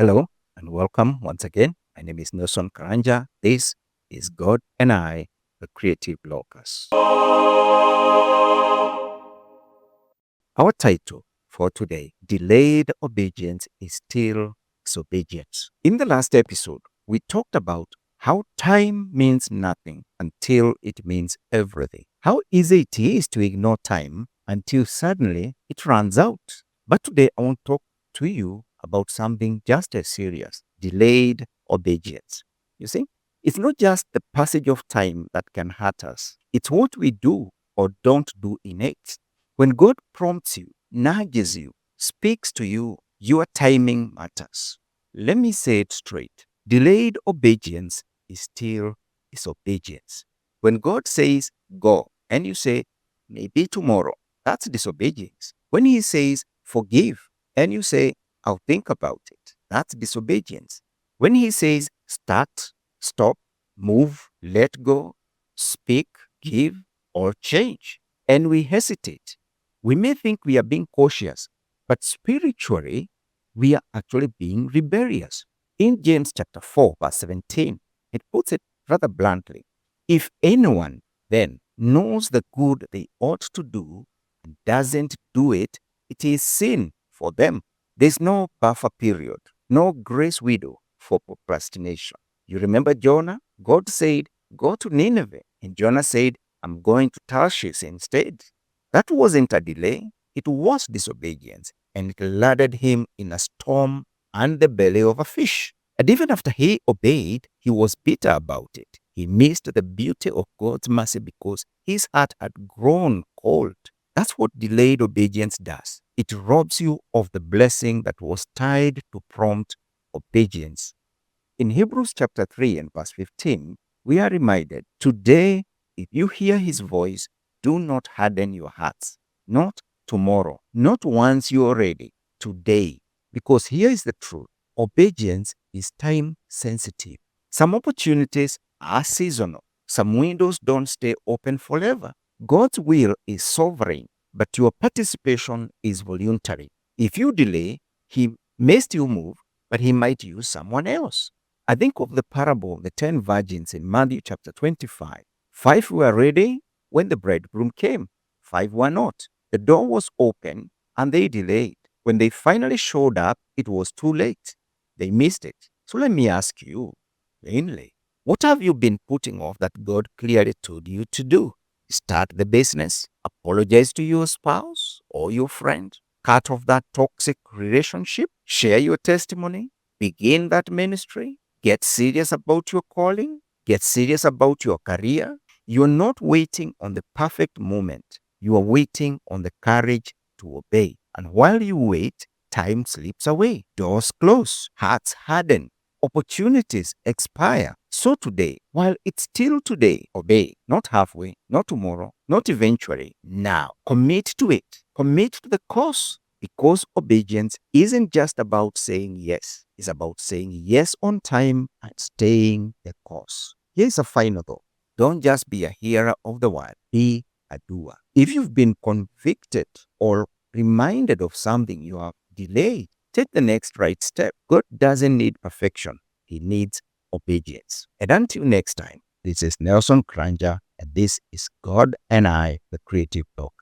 Hello and welcome once again. My name is Nelson Karanja. This is God and I, the Creative Locus. Our title for today, Delayed Obedience is Still Disobedience. In the last episode, we talked about how time means nothing until it means everything. How easy it is to ignore time until suddenly it runs out. But today I want to talk to you about something just as serious, delayed obedience. You see, it's not just the passage of time that can hurt us, it's what we do or don't do in it. When God prompts you, nudges you, speaks to you, your timing matters. Let me say it straight. Delayed obedience is still disobedience. When God says go and you say maybe tomorrow, that's disobedience. When He says forgive and you say I'll think about it, that's disobedience. When He says start, stop, move, let go, speak, give, or change, and we hesitate, we may think we are being cautious, but spiritually, we are actually being rebellious. In James chapter 4, verse 17, it puts it rather bluntly. If anyone then knows the good they ought to do and doesn't do it, it is sin for them. There's no buffer period, no grace window for procrastination. You remember Jonah? God said, go to Nineveh. And Jonah said, I'm going to Tarshish instead. That wasn't a delay, it was disobedience, and it landed him in a storm and the belly of a fish. And even after he obeyed, he was bitter about it. He missed the beauty of God's mercy because his heart had grown cold. That's what delayed obedience does. It robs you of the blessing that was tied to prompt obedience. In Hebrews chapter 3 and verse 15, we are reminded, today, if you hear his voice, do not harden your hearts. Not tomorrow, not once you are ready, today. Because here is the truth. Obedience is time sensitive. Some opportunities are seasonal. Some windows don't stay open forever. God's will is sovereign, but your participation is voluntary. If you delay, he may still move, but he might use someone else. I think of the parable of the 10 virgins in Matthew chapter 25. 5 were ready when the bridegroom came. 5 were not. The door was open and they delayed. When they finally showed up, it was too late. They missed it. So let me ask you, plainly, what have you been putting off that God clearly told you to do? Start the business, apologize to your spouse or your friend, cut off that toxic relationship, share your testimony, begin that ministry, get serious about your calling, get serious about your career. You're not waiting on the perfect moment. You are waiting on the courage to obey. And while you wait, time slips away. Doors close, hearts harden, opportunities expire. So today, while it's still today, obey. Not halfway, not tomorrow, not eventually. Now, commit to it. Commit to the cause. Because obedience isn't just about saying yes. It's about saying yes on time and staying the course. Here's a final thought. Don't just be a hearer of the word. Be a doer. If you've been convicted or reminded of something you have delayed, take the next right step. God doesn't need perfection. He needs obedience. And until next time, this is Nelson Kranja, and this is God and I, the Creative Talk.